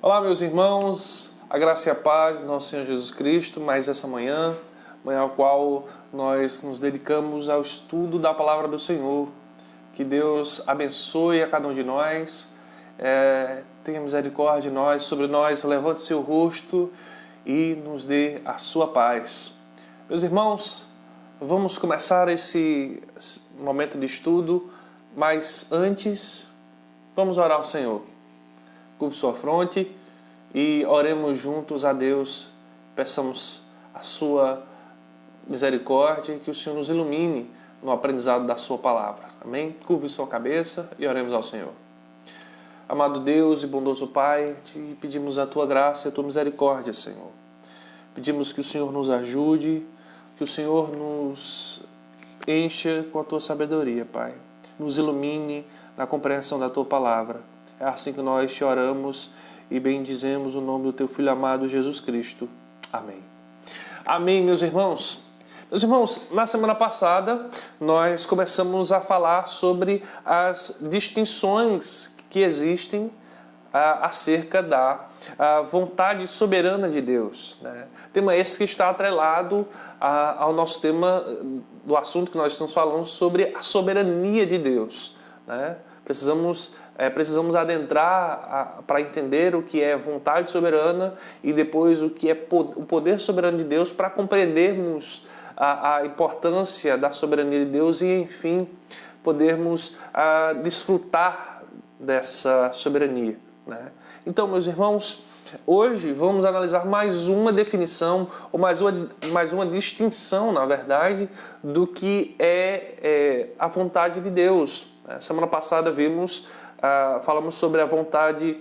Olá, meus irmãos, a graça e a paz do nosso Senhor Jesus Cristo, mais essa manhã ao qual nós nos dedicamos ao estudo da Palavra do Senhor. Que Deus abençoe a cada um de nós, tenha misericórdia de nós, sobre nós, levante seu rosto e nos dê a sua paz. Meus irmãos, vamos começar esse momento de estudo, mas antes, vamos orar ao Senhor. Curve sua fronte e oremos juntos a Deus, peçamos a sua misericórdia e que o Senhor nos ilumine no aprendizado da sua palavra. Amém? Curve sua cabeça e oremos ao Senhor. Amado Deus e bondoso Pai, te pedimos a tua graça e a tua misericórdia, Senhor. Pedimos que o Senhor nos ajude, que o Senhor nos encha com a tua sabedoria, Pai. Nos ilumine na compreensão da tua palavra. É assim que nós te oramos e bendizemos o nome do teu Filho amado, Jesus Cristo. Amém. Amém, meus irmãos. Meus irmãos, na semana passada nós começamos a falar sobre as distinções que existem acerca da vontade soberana de Deus, né? Tema esse que está atrelado ao nosso tema do assunto que nós estamos falando sobre a soberania de Deus, né? Precisamos adentrar para entender o que é vontade soberana e depois o que é o poder soberano de Deus para compreendermos a importância da soberania de Deus e, enfim, podermos desfrutar dessa soberania, né? Então, meus irmãos, hoje vamos analisar mais uma definição, ou mais uma distinção, na verdade, do que é a vontade de Deus. Semana passada falamos sobre a vontade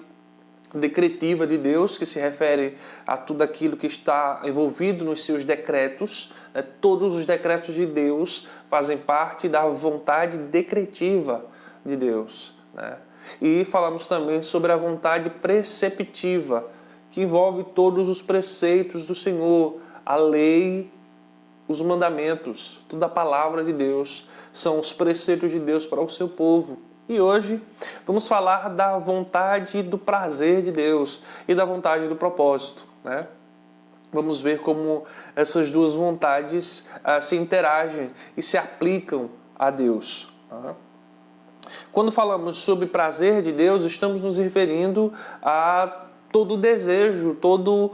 decretiva de Deus, que se refere a tudo aquilo que está envolvido nos seus decretos. Todos os decretos de Deus fazem parte da vontade decretiva de Deus, né? E falamos também sobre a vontade preceptiva, que envolve todos os preceitos do Senhor, a lei, os mandamentos, toda a palavra de Deus, são os preceitos de Deus para o seu povo. E hoje vamos falar da vontade do prazer de Deus e da vontade do propósito, né? Vamos ver como essas duas vontades se interagem e se aplicam a Deus, né? Quando falamos sobre prazer de Deus, estamos nos referindo a todo o desejo, todo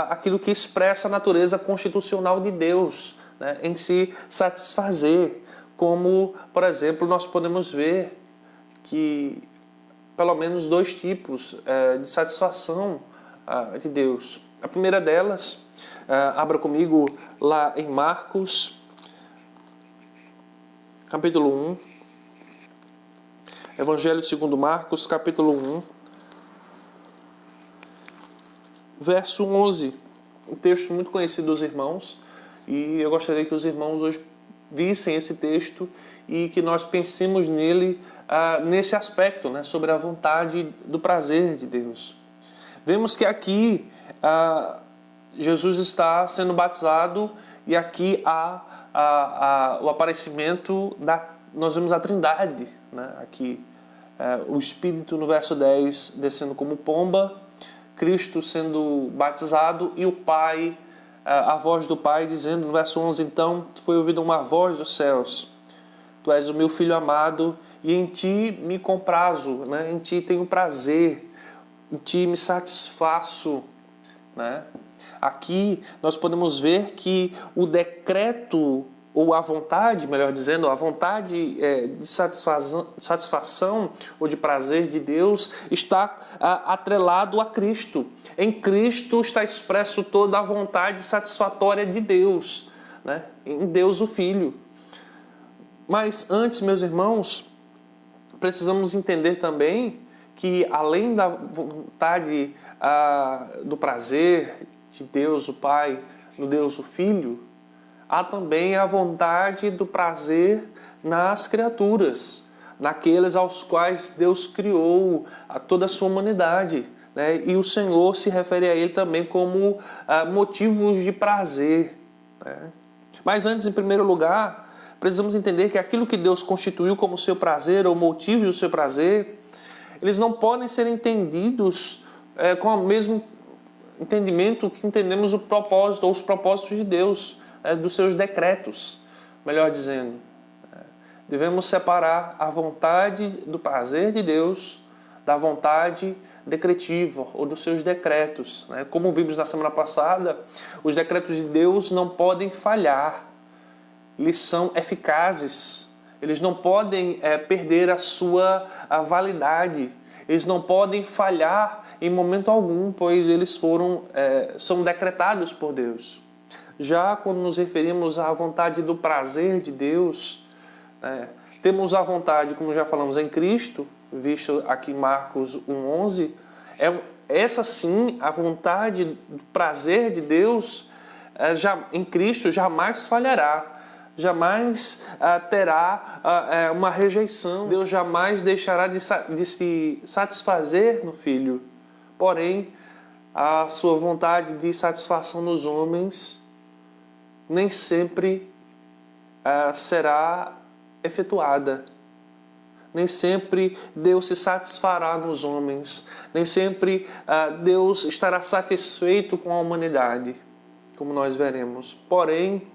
aquilo que expressa a natureza constitucional de Deus, né, em se satisfazer. Como, por exemplo, nós podemos ver que pelo menos dois tipos de satisfação de Deus. A primeira delas, abra comigo lá em Marcos, capítulo 1. Evangelho segundo Marcos, capítulo 1, verso 11. Um texto muito conhecido dos irmãos, e eu gostaria que os irmãos hoje vissem esse texto e que nós pensemos nele, nesse aspecto, né, sobre a vontade do prazer de Deus. Vemos que aqui Jesus está sendo batizado e aqui há o aparecimento nós vemos a Trindade, né, aqui. O Espírito no verso 10 descendo como pomba, Cristo sendo batizado e o Pai, a voz do Pai dizendo no verso 11, então foi ouvida uma voz dos céus: Tu és o meu Filho amado e em ti me comprazo, né? Em ti tenho prazer, em ti me satisfaço, né? Aqui nós podemos ver que o decreto, ou a vontade, melhor dizendo, a vontade de satisfação ou de prazer de Deus está atrelado a Cristo. Em Cristo está expresso toda a vontade satisfatória de Deus, né? Em Deus o Filho. Mas antes, meus irmãos, precisamos entender também que além da vontade do prazer de Deus o Pai, no Deus o Filho, há também a vontade do prazer nas criaturas, naqueles aos quais Deus criou toda a sua humanidade, né? E o Senhor se refere a ele também como motivos de prazer, né? Mas antes, em primeiro lugar, precisamos entender que aquilo que Deus constituiu como seu prazer ou motivos do seu prazer, eles não podem ser entendidos com o mesmo entendimento que entendemos o propósito, ou os propósitos de Deus, dos seus decretos, melhor dizendo. Devemos separar a vontade do prazer de Deus da vontade decretiva ou dos seus decretos. Como vimos na semana passada, os decretos de Deus não podem falhar, eles são eficazes, eles não podem perder a sua validade, eles não podem falhar em momento algum, pois eles são decretados por Deus. Já quando nos referimos à vontade do prazer de Deus, temos a vontade, como já falamos, em Cristo, visto aqui em Marcos 1,11, essa sim, a vontade do prazer de Deus em Cristo jamais falhará, jamais terá uma rejeição. Deus jamais deixará de se satisfazer no Filho. Porém, a sua vontade de satisfação nos homens nem sempre será efetuada. Nem sempre Deus se satisfará nos homens. Nem sempre Deus estará satisfeito com a humanidade, como nós veremos. Porém,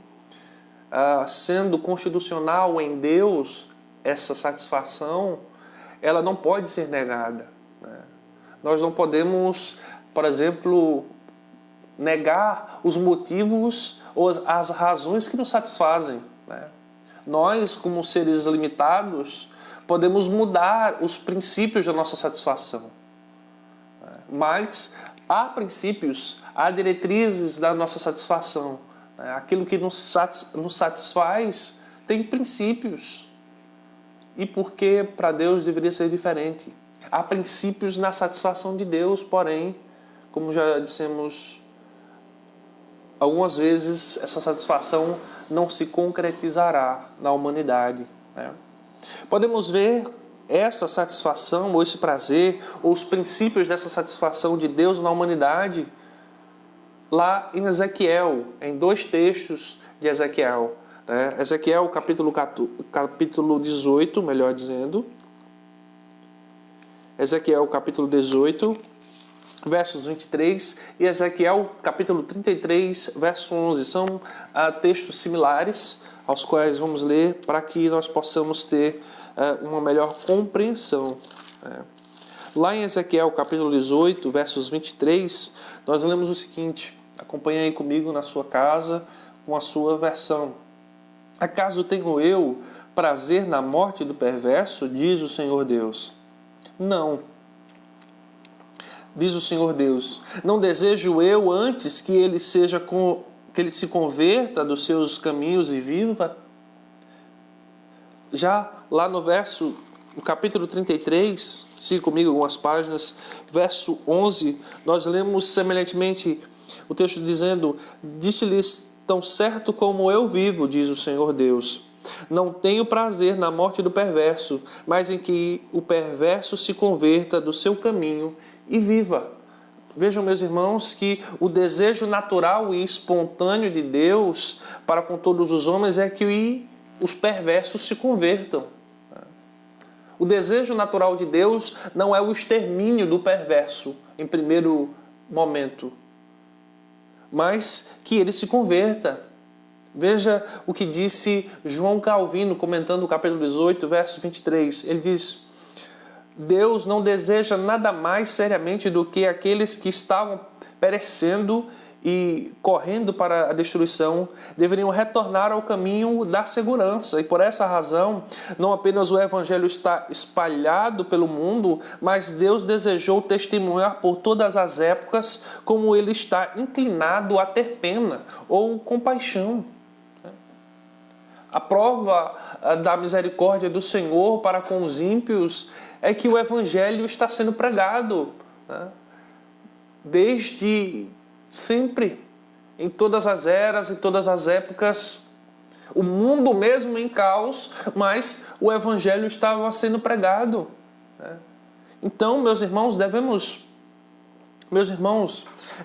sendo constitucional em Deus, essa satisfação, ela não pode ser negada. Nós não podemos, por exemplo, negar os motivos ou as razões que nos satisfazem. Nós, como seres limitados, podemos mudar os princípios da nossa satisfação. Mas há princípios, há diretrizes da nossa satisfação. Aquilo que nos satisfaz tem princípios. E por que para Deus deveria ser diferente? Há princípios na satisfação de Deus, porém, como já dissemos algumas vezes, essa satisfação não se concretizará na humanidade. Podemos ver essa satisfação, ou esse prazer, ou os princípios dessa satisfação de Deus na humanidade, lá em Ezequiel, em 2 textos de Ezequiel. Ezequiel capítulo 18, melhor dizendo. Ezequiel capítulo 18, versos 23, e Ezequiel capítulo 33, verso 11. São textos similares, aos quais vamos ler para que nós possamos ter uma melhor compreensão. Lá em Ezequiel capítulo 18, versos 23, nós lemos o seguinte: acompanhe aí comigo na sua casa com a sua versão. Acaso tenho eu prazer na morte do perverso, diz o Senhor Deus? Não. Diz o Senhor Deus, não desejo eu antes que ele se converta dos seus caminhos e viva? Já lá no capítulo 33, siga comigo algumas páginas, verso 11, nós lemos semelhantemente o texto dizendo: disse-lhes, tão certo como eu vivo, diz o Senhor Deus, não tenho prazer na morte do perverso, mas em que o perverso se converta do seu caminho e viva. Vejam, meus irmãos, que o desejo natural e espontâneo de Deus para com todos os homens é que os perversos se convertam. O desejo natural de Deus não é o extermínio do perverso em primeiro momento, mas que ele se converta. Veja o que disse João Calvino, comentando o capítulo 18, verso 23. Ele diz: Deus não deseja nada mais seriamente do que aqueles que estavam perecendo e correndo para a destruição deveriam retornar ao caminho da segurança. E por essa razão, não apenas o Evangelho está espalhado pelo mundo, mas Deus desejou testemunhar por todas as épocas como Ele está inclinado a ter pena ou compaixão. A prova da misericórdia do Senhor para com os ímpios é que o Evangelho está sendo pregado desde sempre, em todas as eras e todas as épocas. O mundo mesmo em caos, mas o Evangelho estava sendo pregado. Então, meus irmãos,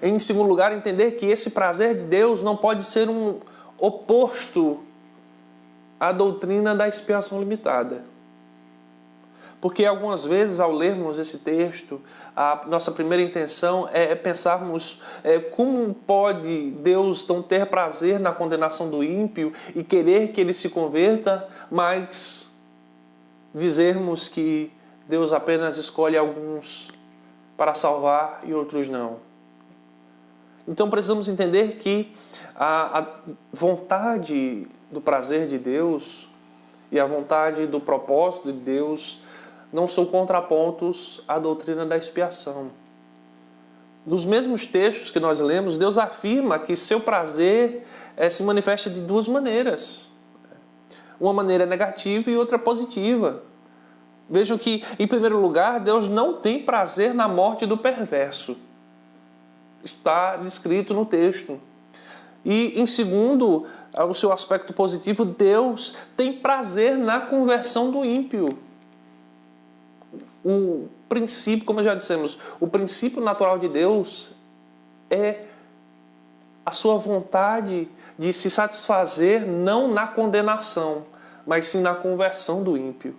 em segundo lugar, entender que esse prazer de Deus não pode ser um oposto à doutrina da expiação limitada. Porque algumas vezes, ao lermos esse texto, a nossa primeira intenção é pensarmos como pode Deus não ter prazer na condenação do ímpio e querer que ele se converta, mas dizermos que Deus apenas escolhe alguns para salvar e outros não. Então precisamos entender que a vontade do prazer de Deus e a vontade do propósito de Deus não são contrapontos à doutrina da expiação. Nos mesmos textos que nós lemos, Deus afirma que seu prazer se manifesta de duas maneiras. Uma maneira negativa e outra positiva. Vejam que, em primeiro lugar, Deus não tem prazer na morte do perverso. Está descrito no texto. E, em segundo, o seu aspecto positivo, Deus tem prazer na conversão do ímpio. O princípio, como já dissemos, o princípio natural de Deus é a sua vontade de se satisfazer não na condenação, mas sim na conversão do ímpio.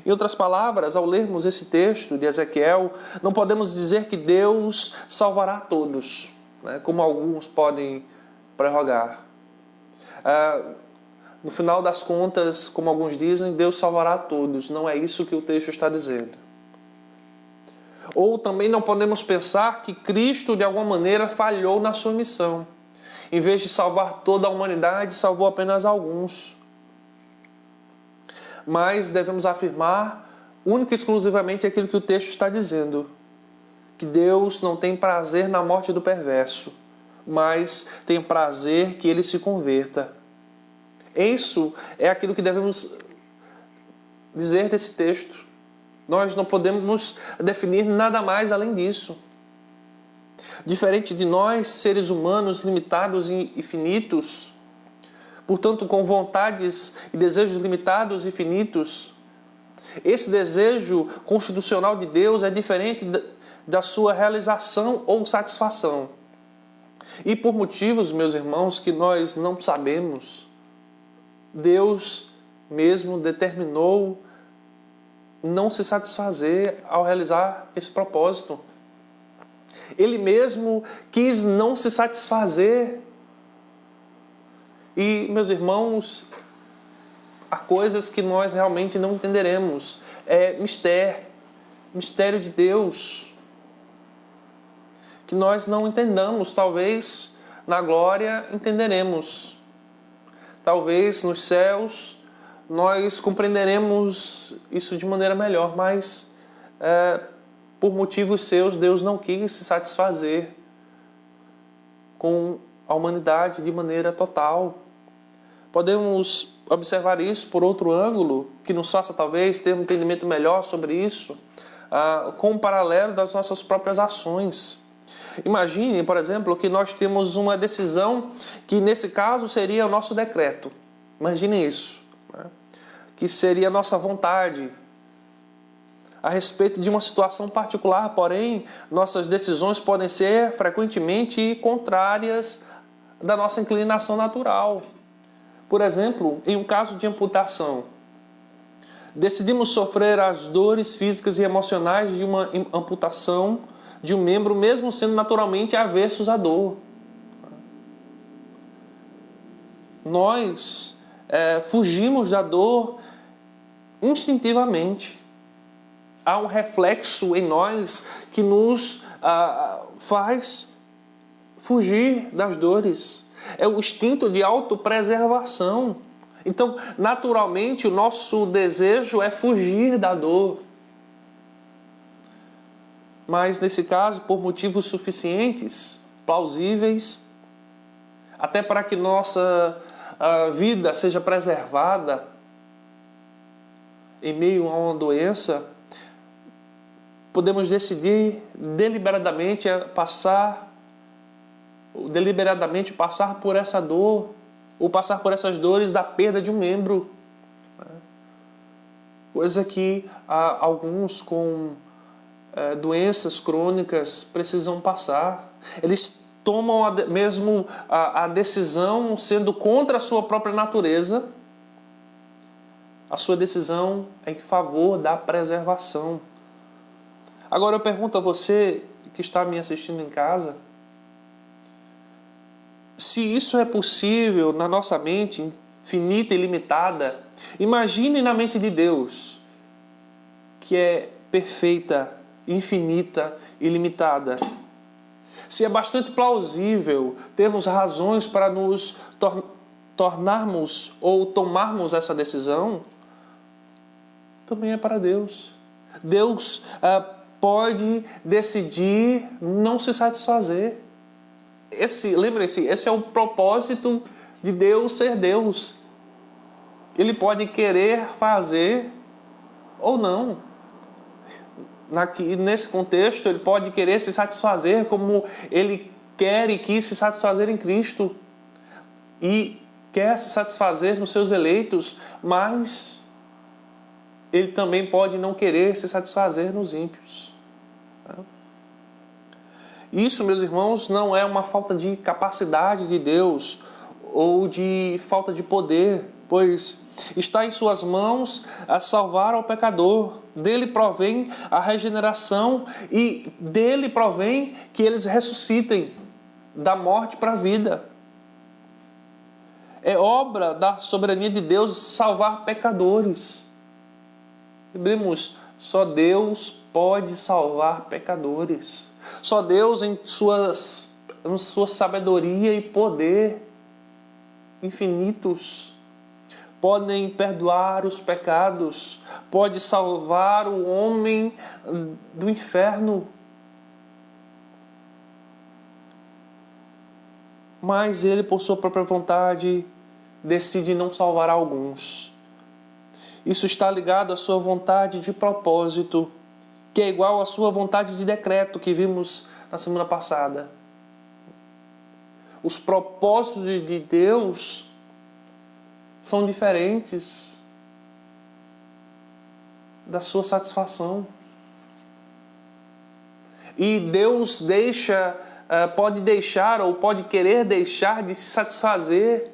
Em outras palavras, ao lermos esse texto de Ezequiel, não podemos dizer que Deus salvará todos, né, como alguns podem prerrogar. No final das contas, como alguns dizem, Deus salvará todos. Não é isso que o texto está dizendo. Ou também não podemos pensar que Cristo, de alguma maneira, falhou na sua missão. Em vez de salvar toda a humanidade, salvou apenas alguns. Mas devemos afirmar única e exclusivamente aquilo que o texto está dizendo. Que Deus não tem prazer na morte do perverso, mas tem prazer que ele se converta. Isso é aquilo que devemos dizer desse texto. Nós não podemos definir nada mais além disso. Diferente de nós, seres humanos limitados e finitos, portanto com vontades e desejos limitados e finitos, esse desejo constitucional de Deus é diferente da sua realização ou satisfação. E por motivos, meus irmãos, que nós não sabemos, Deus mesmo determinou não se satisfazer ao realizar esse propósito. Ele mesmo quis não se satisfazer. E, meus irmãos, há coisas que nós realmente não entenderemos. É mistério de Deus, que nós não entendamos. Talvez na glória entenderemos. Talvez nos céus nós compreenderemos isso de maneira melhor, mas por motivos seus, Deus não quis se satisfazer com a humanidade de maneira total. Podemos observar isso por outro ângulo, que nos faça talvez ter um entendimento melhor sobre isso, com um paralelo das nossas próprias ações. Imagine, por exemplo, que nós temos uma decisão que nesse caso seria o nosso decreto. Imagine isso, né? Que seria a nossa vontade a respeito de uma situação particular, porém, nossas decisões podem ser frequentemente contrárias da nossa inclinação natural. Por exemplo, em um caso de amputação, decidimos sofrer as dores físicas e emocionais de uma amputação de um membro, mesmo sendo naturalmente aversos à dor. Nós fugimos da dor instintivamente. Há um reflexo em nós que nos faz fugir das dores. É o instinto de autopreservação. Então, naturalmente, o nosso desejo é fugir da dor. Mas, nesse caso, por motivos suficientes, plausíveis, até para que nossa vida seja preservada em meio a uma doença, podemos decidir deliberadamente passar por essa dor, ou passar por essas dores da perda de um membro. Coisa que alguns com doenças crônicas precisam passar. Eles tomam mesmo a decisão, sendo contra a sua própria natureza, A sua decisão é em favor da preservação. Agora eu pergunto a você que está me assistindo em casa, se isso é possível na nossa mente finita e limitada, imagine na mente de Deus, que é perfeita, infinita e limitada. Se é bastante plausível termos razões para nos tornarmos ou tomarmos essa decisão, também é para Deus. Deus pode decidir não se satisfazer. Lembre-se, esse é o propósito de Deus ser Deus. Ele pode querer fazer ou não. Nesse contexto, ele pode querer se satisfazer como ele quer e quis se satisfazer em Cristo. E quer se satisfazer nos seus eleitos, mas ele também pode não querer se satisfazer nos ímpios. Isso, meus irmãos, não é uma falta de capacidade de Deus ou de falta de poder, pois está em suas mãos a salvar ao pecador. Dele provém a regeneração e dele provém que eles ressuscitem da morte para a vida. É obra da soberania de Deus salvar pecadores. Lembremos, só Deus pode salvar pecadores. Só Deus, em sua sabedoria e poder infinitos, podem perdoar os pecados, pode salvar o homem do inferno. Mas ele, por sua própria vontade, decide não salvar alguns. Isso está ligado à sua vontade de propósito, que é igual à sua vontade de decreto que vimos na semana passada. Os propósitos de Deus são diferentes da sua satisfação. E Deus pode deixar ou pode querer deixar de se satisfazer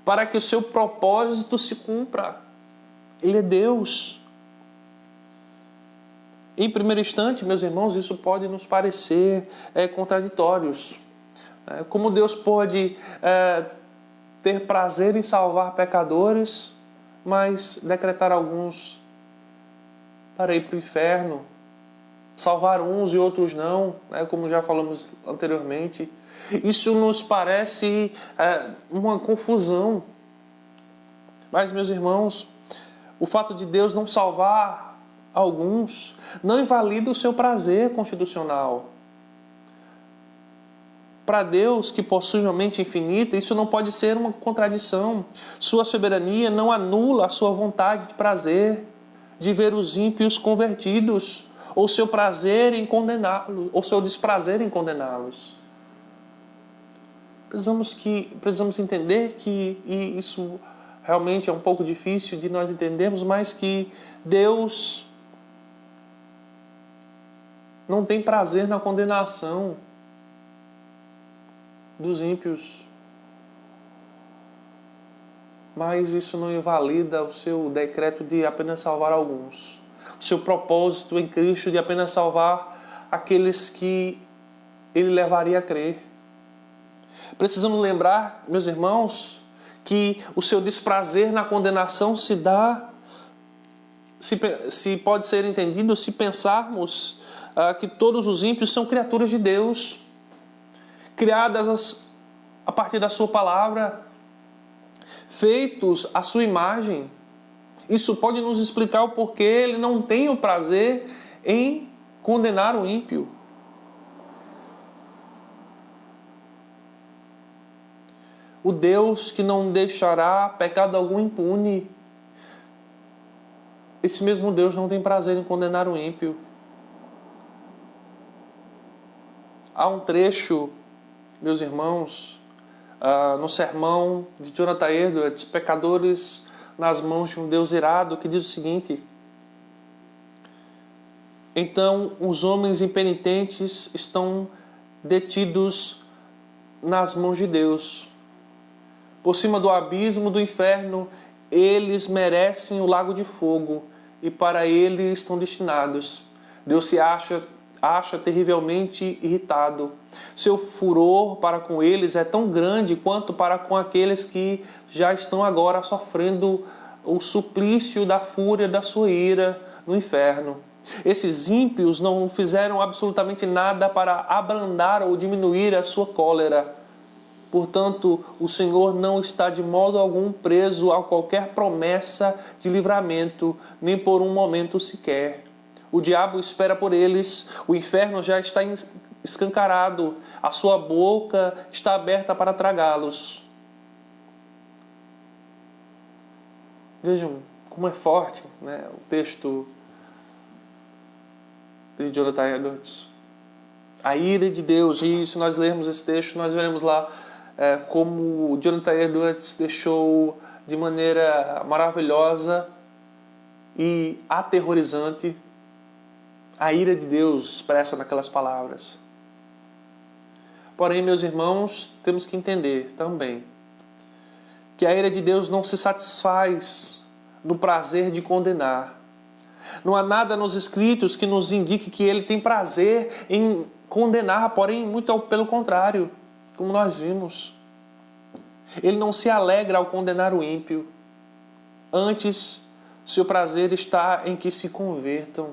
para que o seu propósito se cumpra. Ele é Deus. Em primeiro instante, meus irmãos, isso pode nos parecer contraditórios. Como Deus pode ter prazer em salvar pecadores, mas decretar alguns para ir para o inferno, salvar uns e outros não, como já falamos anteriormente. Isso nos parece uma confusão. Mas, meus irmãos, o fato de Deus não salvar alguns não invalida o seu prazer constitucional. Para Deus, que possui uma mente infinita, isso não pode ser uma contradição. Sua soberania não anula a sua vontade de prazer de ver os ímpios convertidos, ou seu prazer em condená-los, ou seu desprazer em condená-los. Precisamos entender que isso realmente é um pouco difícil de nós entendermos, mas que Deus não tem prazer na condenação dos ímpios. Mas isso não invalida o seu decreto de apenas salvar alguns. O seu propósito em Cristo de apenas salvar aqueles que Ele levaria a crer. Precisamos lembrar, meus irmãos, que o seu desprazer na condenação se pode ser entendido se pensarmos que todos os ímpios são criaturas de Deus, criadas a partir da sua palavra, feitos à sua imagem. Isso pode nos explicar o porquê Ele não tem o prazer em condenar o ímpio. O Deus que não deixará pecado algum impune. Esse mesmo Deus não tem prazer em condenar o ímpio. Há um trecho, meus irmãos, no sermão de Jonathan Edwards, Pecadores nas mãos de um Deus irado, que diz o seguinte: então os homens impenitentes estão detidos nas mãos de Deus. Por cima do abismo do inferno, eles merecem o lago de fogo e para ele estão destinados. Deus se acha terrivelmente irritado. Seu furor para com eles é tão grande quanto para com aqueles que já estão agora sofrendo o suplício da fúria da sua ira no inferno. Esses ímpios não fizeram absolutamente nada para abrandar ou diminuir a sua cólera. Portanto, o Senhor não está de modo algum preso a qualquer promessa de livramento, nem por um momento sequer. O diabo espera por eles, o inferno já está escancarado, a sua boca está aberta para tragá-los. Vejam como é forte, né, o texto de Jonathan Edwards. A ira de Deus, e se nós lermos esse texto, nós veremos lá como Jonathan Edwards deixou de maneira maravilhosa e aterrorizante a ira de Deus expressa naquelas palavras. Porém, meus irmãos, temos que entender também que a ira de Deus não se satisfaz no prazer de condenar. Não há nada nos Escritos que nos indique que ele tem prazer em condenar, porém, muito pelo contrário, como nós vimos. Ele não se alegra ao condenar o ímpio. Antes, seu prazer está em que se convertam.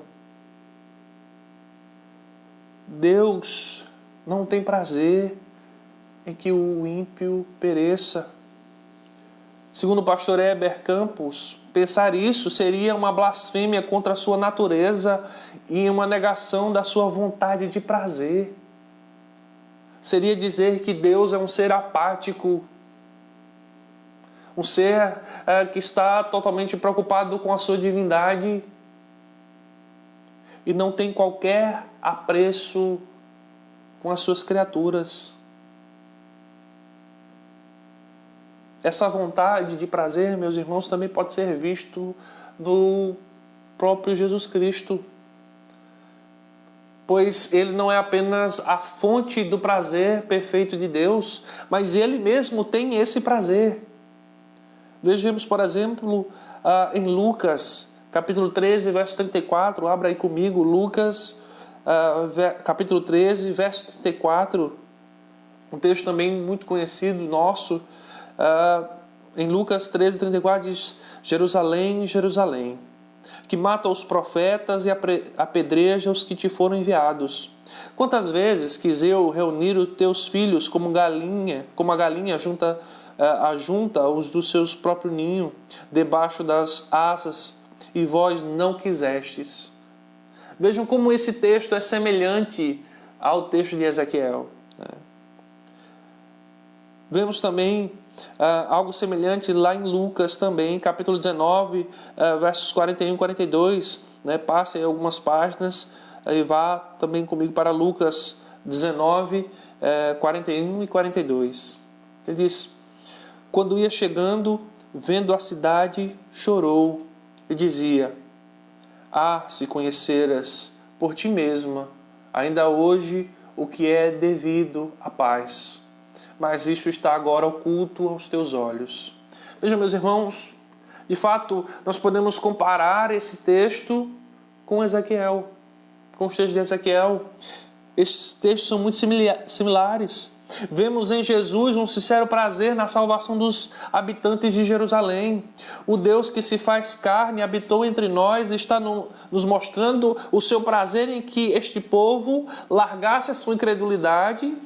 Deus não tem prazer em que o ímpio pereça. Segundo o pastor Heber Campos, pensar isso seria uma blasfêmia contra a sua natureza e uma negação da sua vontade de prazer. Seria dizer que Deus é um ser apático, um ser que está totalmente preocupado com a sua divindade e não tem qualquer apreço com as suas criaturas. Essa vontade de prazer, meus irmãos, também pode ser visto no próprio Jesus Cristo, pois ele não é apenas a fonte do prazer perfeito de Deus, mas ele mesmo tem esse prazer. Vejamos, por exemplo, em Lucas, capítulo 13, verso 34, abra aí comigo, Lucas, capítulo 13, verso 34, um texto também muito conhecido nosso. Em Lucas 13, 34 diz: Jerusalém, Jerusalém, que mata os profetas e apedreja os que te foram enviados. Quantas vezes quis eu reunir os teus filhos como a galinha ajunta os do seus próprios ninhos debaixo das asas, e vós não quisestes. Vejam como esse texto é semelhante ao texto de Ezequiel. Vemos também algo semelhante lá em Lucas também, capítulo 19, versos 41 e 42. Passe aí algumas páginas e vá também comigo para Lucas 19, 41 e 42. Ele diz: quando ia chegando, vendo a cidade, chorou e dizia: se conheceras por ti mesma, ainda hoje, o que é devido à paz. Mas isto está agora oculto aos teus olhos. Vejam, meus irmãos, de fato, nós podemos comparar esse texto com Ezequiel, com os textos de Ezequiel. Estes textos são muito similares. Vemos em Jesus um sincero prazer na salvação dos habitantes de Jerusalém. O Deus que se faz carne habitou entre nós e está nos mostrando o seu prazer em que este povo largasse a sua incredulidade.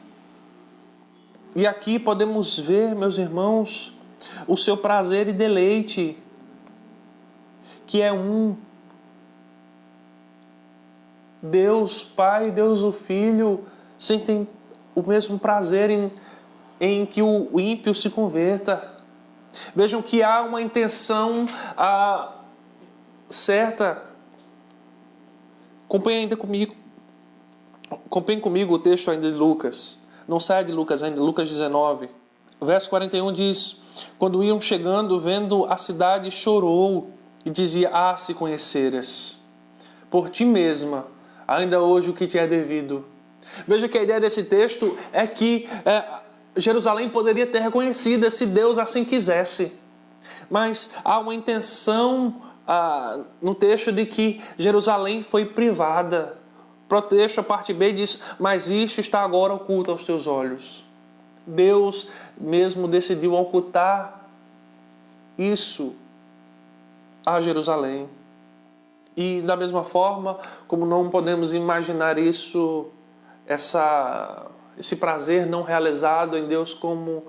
E aqui podemos ver, meus irmãos, o seu prazer e deleite, que é um. Deus Pai e Deus o Filho sentem o mesmo prazer em que o ímpio se converta. Vejam que há uma intenção certa. Acompanhem comigo o texto ainda de Lucas. Não sai de Lucas ainda, Lucas 19. Verso 41 diz: quando iam chegando, vendo a cidade, chorou e dizia: se conheceras por ti mesma, ainda hoje o que te é devido. Veja que a ideia desse texto é que Jerusalém poderia ter reconhecido se Deus assim quisesse. mas há uma intenção no texto de que Jerusalém foi privada. O texto, a parte B, diz: mas isto está agora oculto aos teus olhos. Deus mesmo decidiu ocultar isso a Jerusalém. E da mesma forma, como não podemos imaginar isso, esse prazer não realizado em Deus como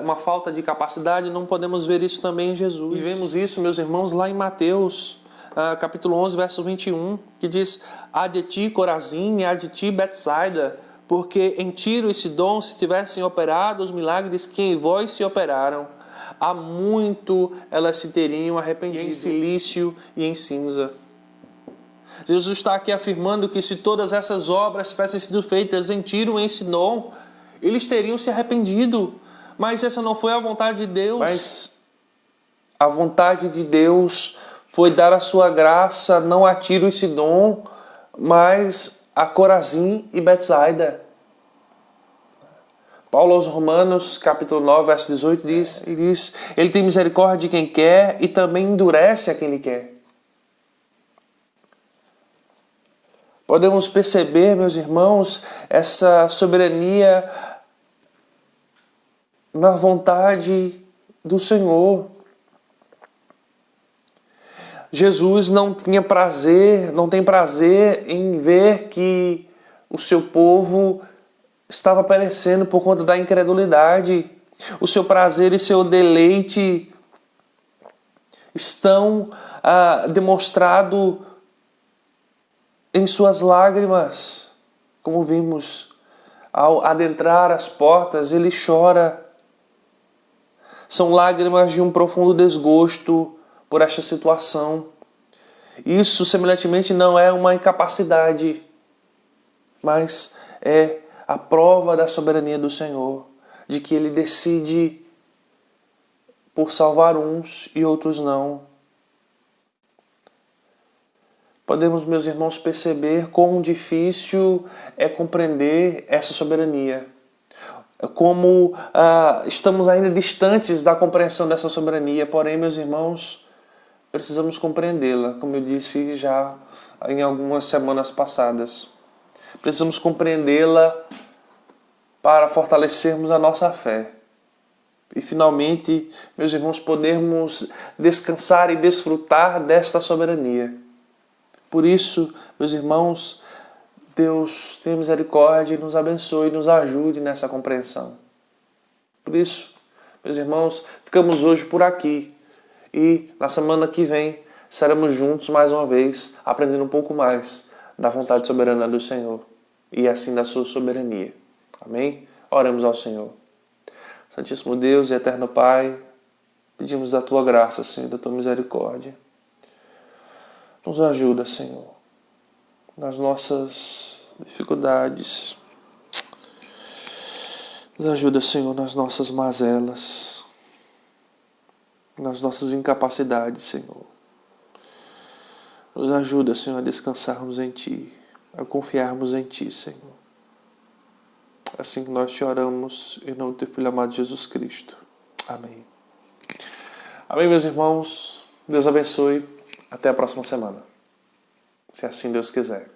uma falta de capacidade, não podemos ver isso também em Jesus. E vemos isso, meus irmãos, lá em Mateus, capítulo 11, verso 21, que diz: há de ti, Corazim, e há de ti, Betsaida, porque em Tiro e Sidom se tivessem operado os milagres que em vós se operaram, há muito elas se teriam arrependido em silício e em cinza. Jesus está aqui afirmando que se todas essas obras tivessem sido feitas em Tiro e em Sidom, eles teriam se arrependido. Mas essa não foi a vontade de Deus. Mas a vontade de Deus foi dar a sua graça não a Tiro e Sidom, mas a Corazim e Betsaida. Paulo aos Romanos, capítulo 9, verso 18, diz: ele tem misericórdia de quem quer e também endurece a quem lhe quer. Podemos perceber, meus irmãos, essa soberania na vontade do Senhor. Jesus não tem prazer em ver que o seu povo estava perecendo por conta da incredulidade. O seu prazer e seu deleite estão demonstrados em suas lágrimas. Como vimos, ao adentrar as portas, ele chora. São lágrimas de um profundo desgosto por esta situação. Isso, semelhantemente, não é uma incapacidade, mas é a prova da soberania do Senhor, de que Ele decide por salvar uns e outros não. Podemos, meus irmãos, perceber quão difícil é compreender essa soberania. Como estamos ainda distantes da compreensão dessa soberania, porém, meus irmãos, precisamos compreendê-la, como eu disse já em algumas semanas passadas. Precisamos compreendê-la para fortalecermos a nossa fé. E finalmente, meus irmãos, podermos descansar e desfrutar desta soberania. Por isso, meus irmãos, Deus tenha misericórdia e nos abençoe e nos ajude nessa compreensão. Por isso, meus irmãos, ficamos hoje por aqui. E na semana que vem estaremos juntos mais uma vez, aprendendo um pouco mais da vontade soberana do Senhor e assim da sua soberania. Amém? Oremos ao Senhor. Santíssimo Deus e eterno Pai, pedimos da Tua graça, Senhor, da Tua misericórdia. Nos ajuda, Senhor, nas nossas dificuldades. Nos ajuda, Senhor, nas nossas mazelas, nas nossas incapacidades, Senhor. Nos ajuda, Senhor, a descansarmos em Ti, a confiarmos em Ti, Senhor. Assim que nós te oramos, em nome do Teu Filho amado Jesus Cristo. Amém. Amém, meus irmãos. Deus abençoe. Até a próxima semana. Se assim Deus quiser.